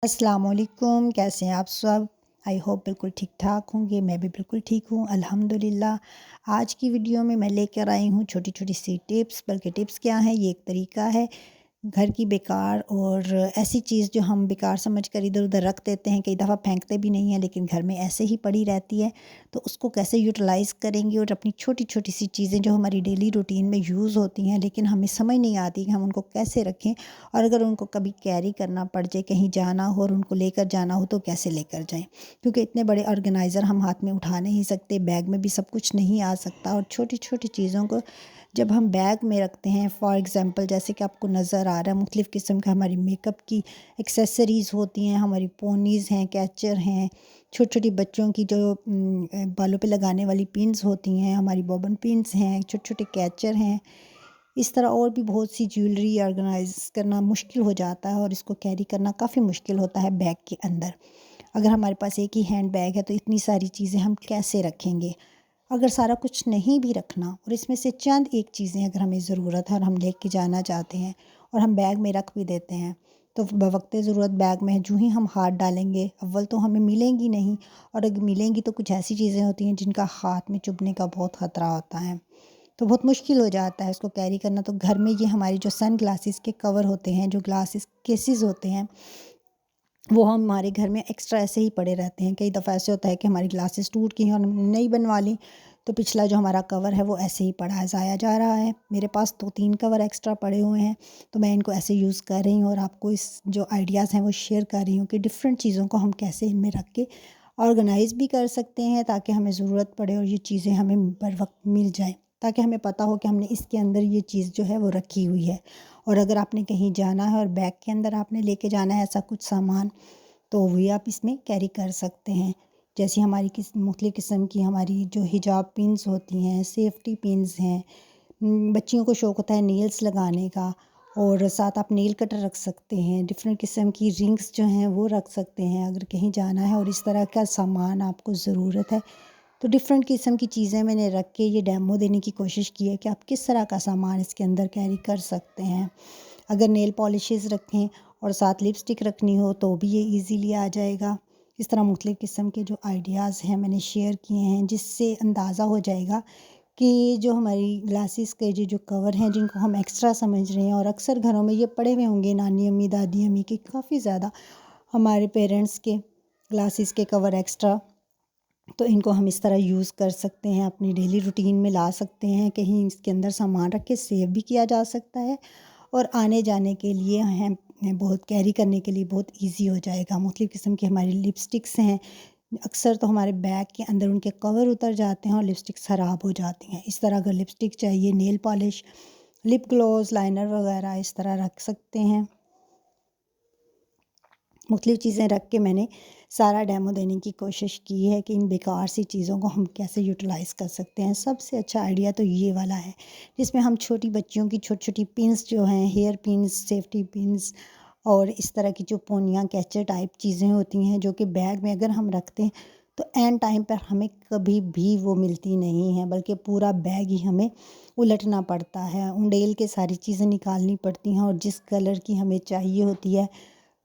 अस्सलाम वालेकुम, कैसे हैं आप सब। आई होप बिल्कुल ठीक ठाक होंगे। मैं भी बिल्कुल ठीक हूँ अल्हम्दुलिल्लाह। आज की वीडियो में मैं लेकर आई हूँ छोटी छोटी सी टिप्स। बल्कि टिप्स क्या है, ये एक तरीका है घर की बेकार और ऐसी चीज़ जो हम बेकार समझ कर इधर उधर रख देते हैं, कई दफ़ा फेंकते भी नहीं हैं लेकिन घर में ऐसे ही पड़ी रहती है। तो उसको कैसे यूटिलाइज़ करेंगे और अपनी छोटी छोटी सी चीज़ें जो हमारी डेली रूटीन में यूज़ होती हैं लेकिन हमें समझ नहीं आती कि हम उनको कैसे रखें, और अगर उनको कभी कैरी करना पड़ जाए, कहीं जाना हो और उनको लेकर जाना हो तो कैसे लेकर जाएं। क्योंकि इतने बड़े ऑर्गेनाइज़र हम हाथ में उठा नहीं सकते, बैग में भी सब कुछ नहीं आ सकता। और छोटी छोटी चीज़ों को जब हम बैग में रखते हैं, फॉर एग्ज़ाम्पल जैसे कि आपको नज़र आ रहा है, मुख्तलिफ़ किस्म का हमारी मेकअप की एक्सेसरीज़ होती हैं, हमारी पोनीज़ हैं, कैचर हैं, छोटी छोटी बच्चों की जो बालों पे लगाने वाली पिन्स होती हैं, हमारी बॉबन पिन्स हैं, छोटे छोटे कैचर हैं। इस तरह और भी बहुत सी ज्वेलरी ऑर्गेनाइज़ करना मुश्किल हो जाता है और इसको कैरी करना काफ़ी मुश्किल होता है बैग के अंदर। अगर हमारे पास एक ही हैंड बैग है तो इतनी सारी चीज़ें हम कैसे रखेंगे। अगर सारा कुछ नहीं भी रखना और इसमें से चंद एक चीज़ें अगर हमें ज़रूरत है और हम लेके जाना चाहते हैं और हम बैग में रख भी देते हैं, तो बवक़्ते ज़रूरत बैग में जूँ ही हम हाथ डालेंगे, अव्वल तो हमें मिलेंगी नहीं, और अगर मिलेंगी तो कुछ ऐसी चीज़ें होती हैं जिनका हाथ में चुभने का बहुत ख़तरा होता है। तो बहुत मुश्किल हो जाता है इसको कैरी करना। तो घर में ये हमारी जो सन ग्लासेस के कवर होते हैं, जो ग्लासेस केसेस होते हैं, वो हमारे घर में एक्स्ट्रा ऐसे ही पड़े रहते हैं। कई दफ़ा ऐसे होता है कि हमारी ग्लासेस टूट गई हैं और हमने नई बनवा ली, तो पिछला जो हमारा कवर है वो ऐसे ही पड़ा है, ज़ाया जा रहा है। मेरे पास 2-3 कवर एक्स्ट्रा पड़े हुए हैं, तो मैं इनको ऐसे यूज़ कर रही हूँ और आपको इस जो आइडियाज़ हैं वो शेयर कर रही हूँ कि डिफ़रेंट चीज़ों को हम कैसे इनमें रख के ऑर्गेनाइज़ भी कर सकते हैं, ताकि हमें ज़रूरत पड़े और ये चीज़ें हमें बर वक़्त मिल जाएँ। ताकि हमें पता हो कि हमने इसके अंदर ये चीज़ जो है वो रखी हुई है। और अगर आपने कहीं जाना है और बैग के अंदर आपने लेके जाना है ऐसा कुछ सामान, तो भी आप इसमें कैरी कर सकते हैं। जैसे हमारी मुख्तलिफ़ किस्म की हमारी जो हिजाब पिन्स होती हैं, सेफ्टी पिन्स हैं। बच्चियों को शौक़ होता है नेल्स लगाने का, और साथ आप नेल कटर रख सकते हैं। डिफ़रेंट किस्म की रिंग्स जो हैं वो रख सकते हैं अगर कहीं जाना है और इस तरह का सामान आपको ज़रूरत है। तो डिफ़रेंट किस्म की चीज़ें मैंने रख के ये डेमो देने की कोशिश की है कि आप किस तरह का सामान इसके अंदर कैरी कर सकते हैं। अगर नेल पॉलिशेस रखें और साथ लिपस्टिक रखनी हो तो भी ये ईज़िली आ जाएगा। इस तरह मुख्तलिफ़ किस्म के जो आइडियाज़ हैं मैंने शेयर किए हैं, जिससे अंदाज़ा हो जाएगा कि जो हमारी ग्लासेस के जो कवर हैं जिनको हम एक्स्ट्रा समझ रहे हैं, और अक्सर घरों में ये पड़े हुए होंगे नानी अम्मी, दादी अम्मी के, काफ़ी ज़्यादा हमारे पेरेंट्स के ग्लासेस के कवर एक्स्ट्रा। तो इनको हम इस तरह यूज़ कर सकते हैं, अपनी डेली रूटीन में ला सकते हैं। कहीं इसके अंदर सामान रख के सेव भी किया जा सकता है और आने जाने के लिए हैं बहुत कैरी करने के लिए बहुत इजी हो जाएगा। मुख्तलिफ़ किस्म की हमारी लिपस्टिक्स हैं, अक्सर तो हमारे बैग के अंदर उनके कवर उतर जाते हैं और लिपस्टिक्स ख़राब हो जाती हैं। इस तरह अगर लिपस्टिक चाहिए, nail polish, lip gloss, liner वगैरह इस तरह रख सकते हैं। मुख्तलिफ़ चीज़ें रख के मैंने सारा डेमो देने की कोशिश की है कि इन बेकार सी चीज़ों को हम कैसे यूटिलाइज़ कर सकते हैं। सबसे अच्छा आइडिया तो ये वाला है, जिसमें हम छोटी बच्चियों की छोटी-छोटी पिन्स जो हैं, हेयर पिन्स, सेफ्टी पिन्स, और इस तरह की जो पोनियाँ, कैचर टाइप चीज़ें होती हैं, जो कि बैग में अगर हम रखते हैं तो ऐन टाइम पर हमें कभी भी वो मिलती नहीं हैं, बल्कि पूरा बैग ही हमें उलटना पड़ता है, उंडेल के सारी चीज़ें निकालनी पड़ती हैं, और जिस कलर की हमें चाहिए होती है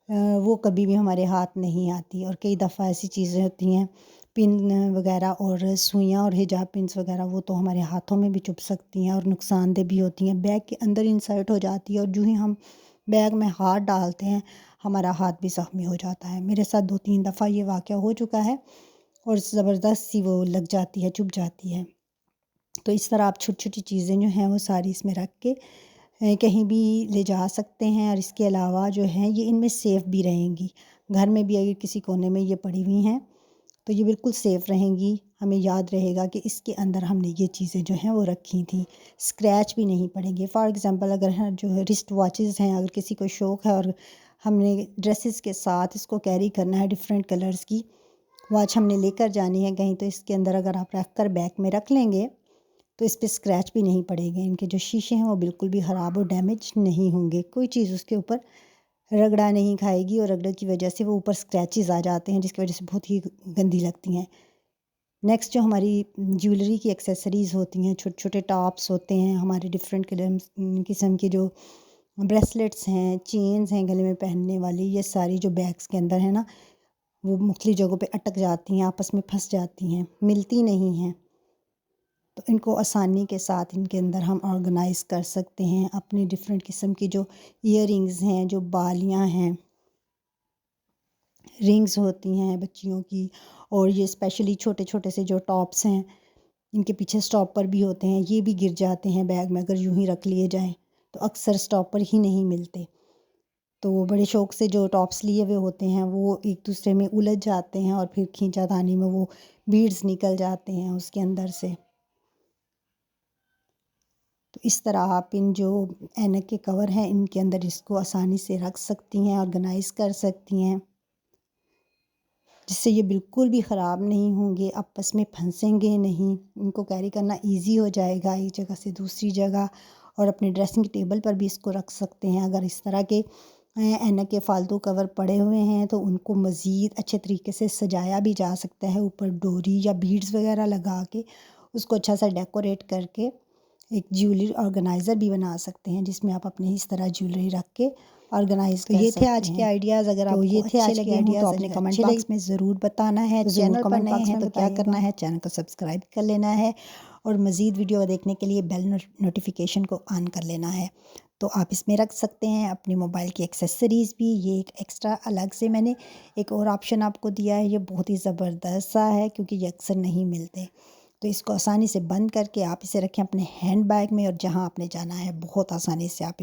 वो कभी भी हमारे हाथ नहीं आती। और कई दफ़ा ऐसी चीज़ें होती हैं, पिन वगैरह और सुइयाँ और हिजाब पिन्स वगैरह, वो तो हमारे हाथों में भी चुभ सकती हैं और नुकसानदेह भी होती हैं, बैग के अंदर इंसर्ट हो जाती है, और जो ही हम बैग में हाथ डालते हैं हमारा हाथ भी ज़ख्मी हो जाता है। मेरे साथ 2-3 दफ़ा ये वाक़या हो चुका है और ज़बरदस्त सी वो लग जाती है, चुभ जाती है। तो इस तरह आप छोटी-छोटी चीज़ें जो हैं वो सारी इसमें रख के कहीं भी ले जा सकते हैं, और इसके अलावा जो है ये इनमें सेफ़ भी रहेंगी। घर में भी अगर किसी कोने में ये पड़ी हुई हैं तो ये बिल्कुल सेफ़ रहेंगी। हमें याद रहेगा कि इसके अंदर हमने ये चीज़ें जो हैं वो रखी थी। स्क्रैच भी नहीं पड़ेंगे। फ़ॉर एग्ज़ाम्पल अगर जो है रिस्ट वॉचेस हैं, अगर किसी को शौक़ है और हमने ड्रेसेस के साथ इसको कैरी करना है, डिफ़रेंट कलर्स की वॉच हमने लेकर जानी है कहीं, तो इसके अंदर अगर आप रख कर बैग में रख लेंगे तो इस पे स्क्रैच भी नहीं पड़ेंगे। इनके जो शीशे हैं वो बिल्कुल भी ख़राब और डैमेज नहीं होंगे। कोई चीज़ उसके ऊपर रगड़ा नहीं खाएगी, और रगड़े की वजह से वो ऊपर स्क्रैचेस आ जाते हैं, जिसकी वजह से बहुत ही गंदी लगती हैं। नेक्स्ट जो हमारी ज्वेलरी की एक्सेसरीज़ होती हैं, छोटे-छोटे टॉप्स होते हैं, हमारे डिफरेंट किस्म की जो بریسلیٹس ہیں، چینز ہیں گلے میں پہننے والی، یہ ساری جو بیگس کے اندر ہیں نا وہ مختلف جگہوں پہ اٹک جاتی ہیں، آپس میں پھنس جاتی ہیں، ملتی نہیں ہیں، تو ان کو آسانی کے ساتھ ان کے اندر ہم آرگنائز کر سکتے ہیں۔ اپنی ڈفرینٹ قسم کی جو ایئر رنگز ہیں، جو بالیاں ہیں، رنگز ہوتی ہیں بچیوں کی، اور یہ اسپیشلی چھوٹے چھوٹے سے جو ٹاپس ہیں ان کے پیچھے اسٹاپر بھی ہوتے ہیں، یہ بھی گر جاتے ہیں بیگ میں اگر یوں ہی رکھ لیے جائیں تو اکثر اسٹاپر ہی نہیں ملتے، تو وہ بڑے شوق سے جو ٹاپس لیے ہوئے ہوتے ہیں وہ ایک دوسرے میں الجھ جاتے ہیں اور پھر کھینچا تانی میں وہ بیڈز نکل جاتے ہیں اس کے اندر سے۔ تو اس طرح آپ ان جو اینک کے کور ہیں ان کے اندر اس کو آسانی سے رکھ سکتی ہیں، آرگنائز کر سکتی ہیں، جس سے یہ بالکل بھی خراب نہیں ہوں گے، آپس میں پھنسیں گے نہیں، ان کو کیری کرنا ایزی ہو جائے گا ایک جگہ سے دوسری جگہ، اور اپنے ڈریسنگ ٹیبل پر بھی اس کو رکھ سکتے ہیں۔ اگر اس طرح کے اینک کے فالتو کور پڑے ہوئے ہیں تو ان کو مزید اچھے طریقے سے سجایا بھی جا سکتا ہے، اوپر ڈوری یا بیڈز وغیرہ لگا کے اس کو اچھا سا ڈیکوریٹ کر کے ایک جیولری آرگنائزر بھی بنا سکتے ہیں، جس میں آپ اپنے اس طرح جیولری رکھ کے آرگنائز کر سکتے ہیں۔ یہ تھے آج کے آئیڈیاز، اگر آپ کو اچھے لگے ہوں تو اپنے کمنٹ باکس میں ضرور بتانا ہے۔ چینل پر نئے ہیں تو کیا کرنا ہے، چینل کو سبسکرائب کر لینا ہے، اور مزید ویڈیو دیکھنے کے لیے بیل نوٹیفیکیشن کو آن کر لینا ہے۔ تو آپ اس میں رکھ سکتے ہیں اپنی موبائل کی ایکسیسریز بھی، یہ ایک ایکسٹرا الگ سے میں نے ایک اور آپشن آپ کو دیا ہے، یہ بہت ہی زبردست سا ہے کیونکہ یہ اکثر نہیں ملتے، تو اس کو آسانی سے بند کر کے آپ اسے رکھیں اپنے ہینڈ بیگ میں، اور جہاں آپ نے جانا ہے بہت آسانی سے آپ